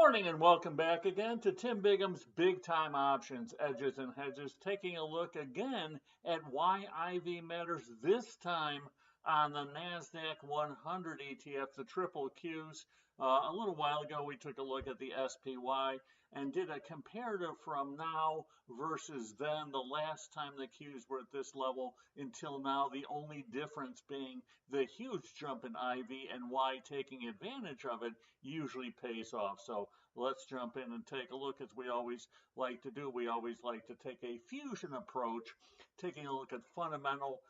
Morning and welcome back again to Tim Bigham's Big Time Options, Edges and Hedges, taking a look again at why IV matters this time on the NASDAQ 100 ETF, the triple Qs. A little while ago we took a look at the SPY and did a comparative from now versus then, the last time the Qs were at this level until now, the only difference being the huge jump in IV and why taking advantage of it usually pays off. So let's jump in and take a look, as we always like to do. We always like to take a fusion approach, taking a look at fundamental,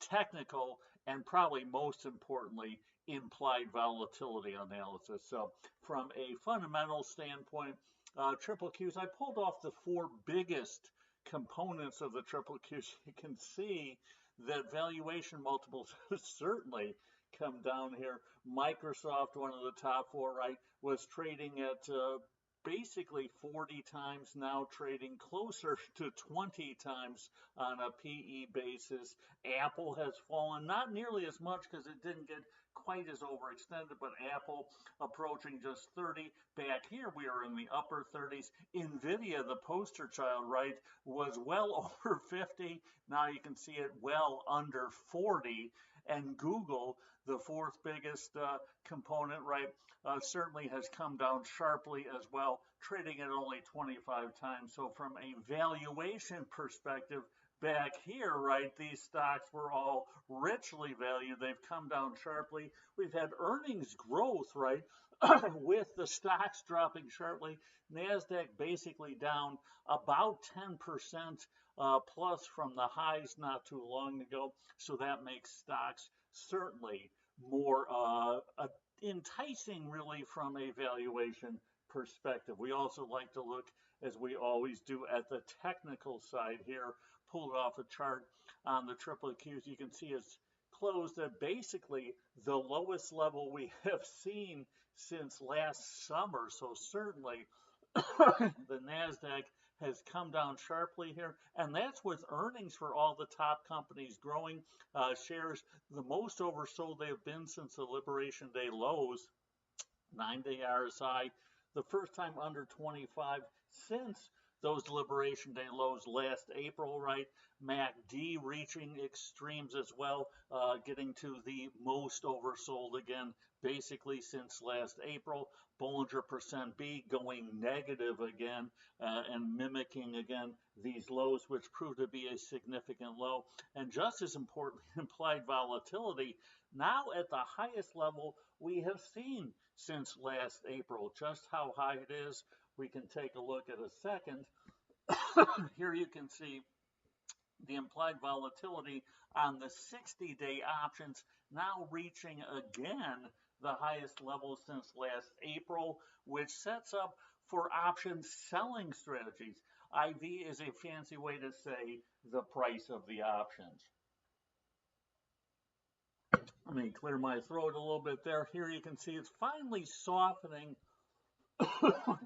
technical, and probably most importantly, implied volatility analysis. So from a fundamental standpoint, triple Qs, I pulled off the four biggest components of the triple Qs. You can see that valuation multiples certainly come down here. Microsoft, one of the top four, right, was trading at basically 40 times, now trading closer to 20 times on a PE basis. Apple has fallen, not nearly as much because it didn't get quite as overextended, but Apple approaching just 30. Back here, we are in the upper 30s. Nvidia, the poster child, right, was well over 50. Now you can see it well under 40. And Google, the fourth biggest component, right, certainly has come down sharply as well, trading at only 25 times. So from a valuation perspective, back here, right, these stocks were all richly valued. They've come down sharply. We've had earnings growth, right, with the stocks dropping sharply. NASDAQ basically down about 10% plus from the highs not too long ago. So that makes stocks certainly more enticing, really, from a valuation perspective. We also like to look, as we always do, at the technical side here. Pulled off a chart on the triple Qs. You can see it's closed at basically the lowest level we have seen since last summer. So certainly the NASDAQ has come down sharply here, and that's with earnings for all the top companies growing. Shares, the most oversold they've been since the Liberation Day lows, 9-day RSI, the first time under 25 since those Liberation Day lows last April, right? MACD reaching extremes as well, getting to the most oversold again, basically since last April. Bollinger %B going negative again, and mimicking again these lows, which proved to be a significant low. And just as important, implied volatility now at the highest level we have seen since last April. Just how high it is, we can take a look at a second. Here you can see the implied volatility on the 60-day options now reaching again the highest level since last April, which sets up for option selling strategies. IV is a fancy way to say the price of the options. Let me clear my throat a little bit there. Here you can see it's finally softening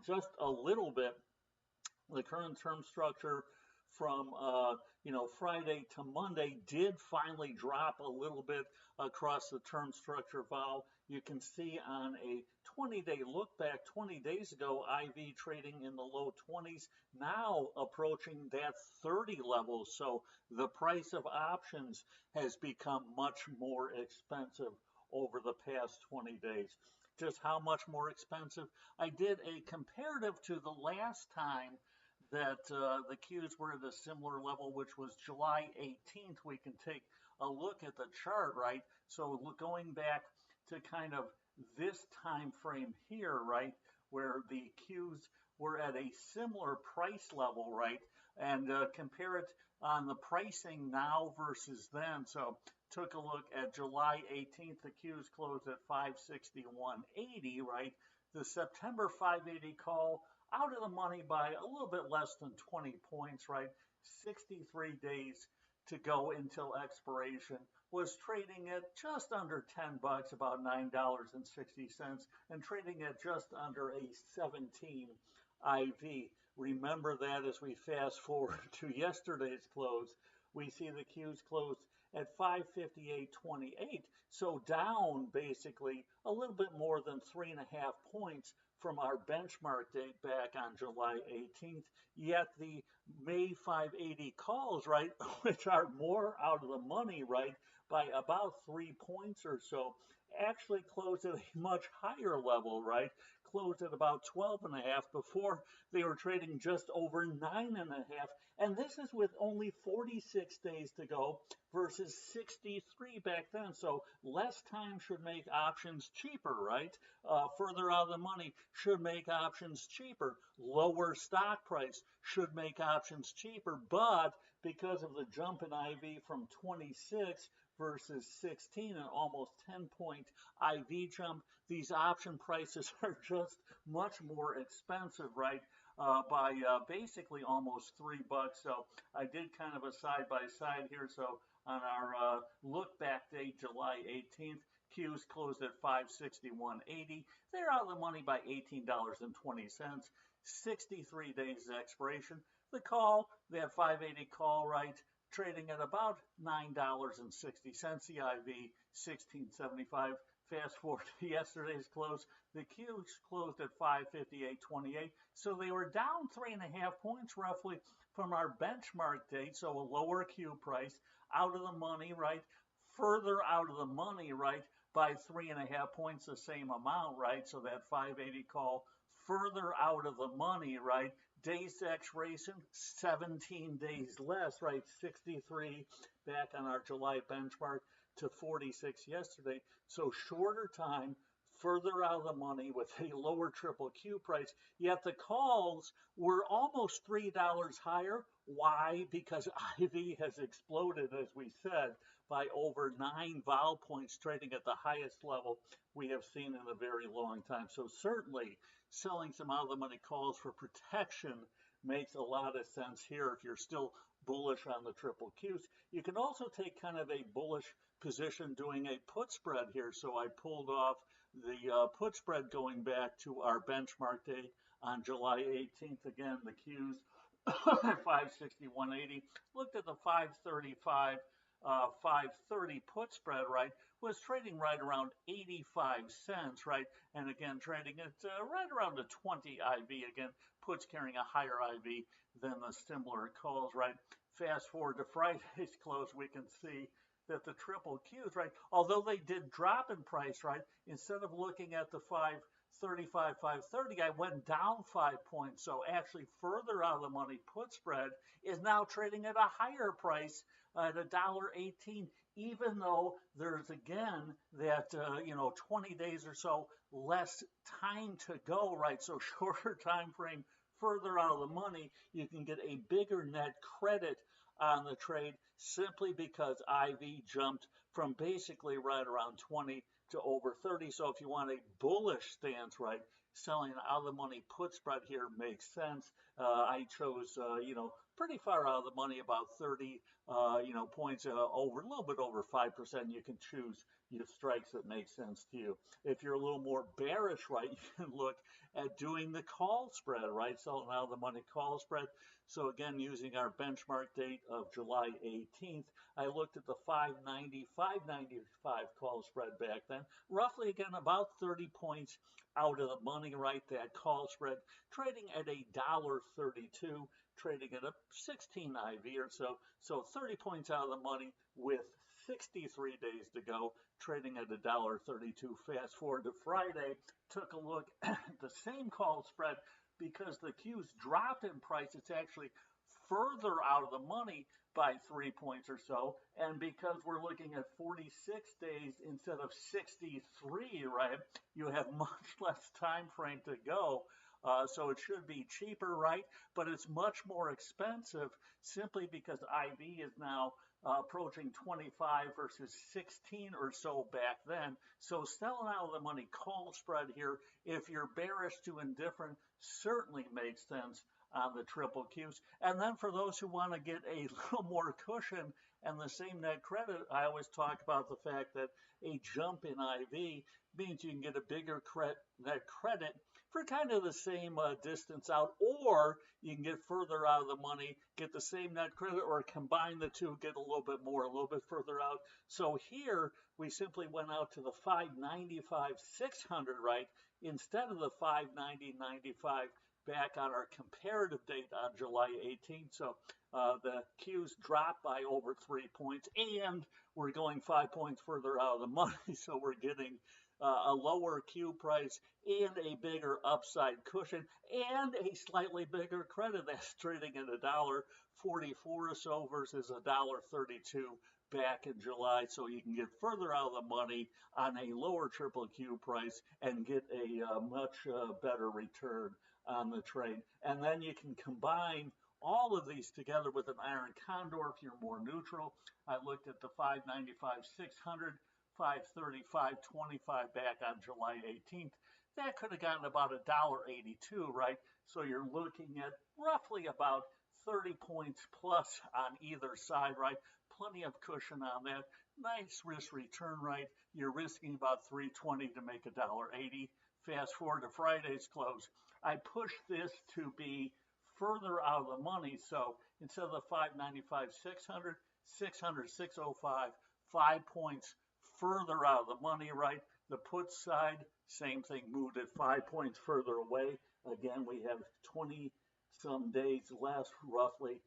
just a little bit. The current term structure from Friday to Monday did finally drop a little bit across the term structure vol. You can see on a 20-day look back, 20 days ago, IV trading in the low 20s, now approaching that 30 level. So the price of options has become much more expensive over the past 20 days. Just how much more expensive? I did a comparative to the last time that the Qs were at a similar level, which was July 18th. We can take a look at the chart, right? So going back to kind of this time frame here, right, where the Qs were at a similar price level, right, and compare it on the pricing now versus then. So took a look at July 18th, the Qs closed at 561.80, right? The September 580 call out of the money by a little bit less than 20 points, right? 63 days to go until expiration, was trading at just under $10, about $9.60, and trading at just under a 17 IV. Remember that as we fast forward to yesterday's close, we see the Qs closed at 558.28, so down basically a little bit more than 3.5 points from our benchmark date back on July 18th, yet the May 580 calls, right, which are more out of the money, right, by about 3 points or so, actually closed at a much higher level, right, closed at about 12.5 before they were trading just over 9.5. And this is with only 46 days to go versus 63 back then. So less time should make options cheaper, right? Further out of the money should make options cheaper. Lower stock price should make options cheaper. But because of the jump in IV from 26 versus 16, an almost 10-point IV jump, these option prices are just much more expensive, right? By basically almost $3. So I did kind of a side-by-side here. So on our look back date, July 18th, Qs closed at 561.80. They're out of the money by $18.20. 63 days expiration. The call, they have 580 call, right? Trading at about $9.60. The IV, $16.75. Fast forward to yesterday's close, the Qs closed at 558.28, so they were down 3.5 points roughly from our benchmark date, so a lower Q price, out of the money, right? Further out of the money, right, by 3.5 points, the same amount, right? So that 580 call, further out of the money, right? Days to expiration, 17 days less, right? 63 back on our July benchmark to 46 yesterday. So shorter time, further out of the money with a lower triple Q price, yet the calls were almost $3 higher. Why? Because IV has exploded, as we said, by over 9 vol points, trading at the highest level we have seen in a very long time. So certainly selling some out of the money calls for protection makes a lot of sense here if you're still bullish on the triple Qs. You can also take kind of a bullish position doing a put spread here. So I pulled off the put spread going back to our benchmark date on July 18th. Again, the Qs 561.80. Looked at the 535, 530 put spread, right, was trading right around 85 cents, right, and again trading at right around the 20 IV. Again, puts carrying a higher IV than the similar calls, right. Fast forward to Friday's close, we can see that the triple Qs, right, although they did drop in price, right, instead of looking at the 535, 530, I went down 5 points. So actually further out of the money put spread is now trading at a higher price at $1.18, even though there's again that 20 days or so less time to go, right? So shorter time frame, further out of the money, you can get a bigger net credit on the trade simply because IV jumped from basically right around 20 to over 30. So if you want a bullish stance, right, selling out of the money put spread here makes sense. I chose, pretty far out of the money, about 30, points over, a little bit over 5%. You can choose your strikes that make sense to you. If you're a little more bearish, right, you can look at doing the call spread, right, selling out of the money call spread. So again, using our benchmark date of July 18th, I looked at the 590, 595 call spread back then, roughly again about 30 points out of the money, right? That call spread trading at $1.32, trading at a 16 IV or so. So 30 points out of the money with 63 days to go, trading at $1.32. Fast forward to Friday, took a look at the same call spread. Because the Qs dropped in price, it's actually further out of the money by 3 points or so. And because we're looking at 46 days instead of 63, right, you have much less time frame to go. So it should be cheaper, right? But it's much more expensive simply because IV is now approaching 25 versus 16 or so back then. So selling out of the money call spread here, if you're bearish to indifferent, certainly makes sense on the triple Qs. And then for those who want to get a little more cushion and the same net credit, I always talk about the fact that a jump in IV means you can get a bigger net credit for kind of the same distance out, or you can get further out of the money, get the same net credit, or combine the two, get a little bit more, a little bit further out. So here we simply went out to the 595, 600, right, instead of the 590.95 back on our comparative date on July 18th. So the Qs dropped by over 3 points, and we're going 5 points further out of the money. So we're getting a lower Q price and a bigger upside cushion and a slightly bigger credit that's trading at $1.44 or so versus $1.32 back in July. So you can get further out of the money on a lower triple Q price and get a much better return on the trade. And then you can combine all of these together with an iron condor if you're more neutral. I looked at the 595, 600, 530, 525 back on July 18th. That could have gotten about $1.82, right? So you're looking at roughly about 30 points plus on either side, right? Plenty of cushion on that. Nice risk return, right? You're risking about $3.20 to make $1.80. Fast forward to Friday's close. I pushed this to be further out of the money. So instead of the 595, 600, 600, 605, 5 points further out of the money, right? The put side, same thing, moved it 5 points further away. Again, we have 20 some days less roughly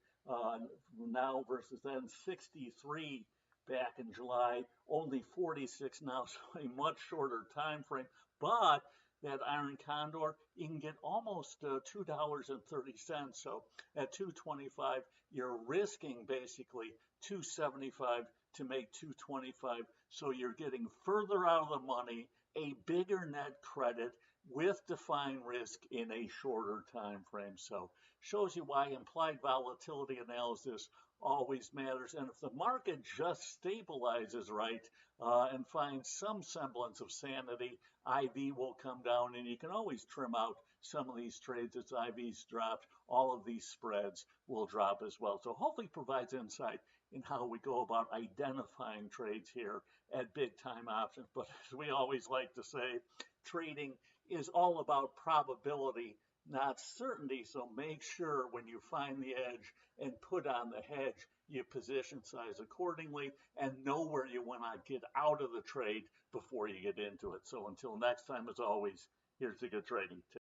now versus then 63 back in July, only 46 now, so a much shorter time frame. But that iron condor, you can get almost $2.30. So at 225, you're risking basically 275 to make 225. So you're getting further out of the money, a bigger net credit with defined risk in a shorter time frame. So shows you why implied volatility analysis always matters. And if the market just stabilizes right and finds some semblance of sanity, IV will come down, and you can always trim out some of these trades as IVs dropped. All of these spreads will drop as well. So hopefully provides insight in how we go about identifying trades here at Big Time Options. But as we always like to say, trading is all about probability, not certainty. So make sure when you find the edge and put on the hedge, you position size accordingly and know where you want to get out of the trade before you get into it. So until next time, as always, here's a good trading tip.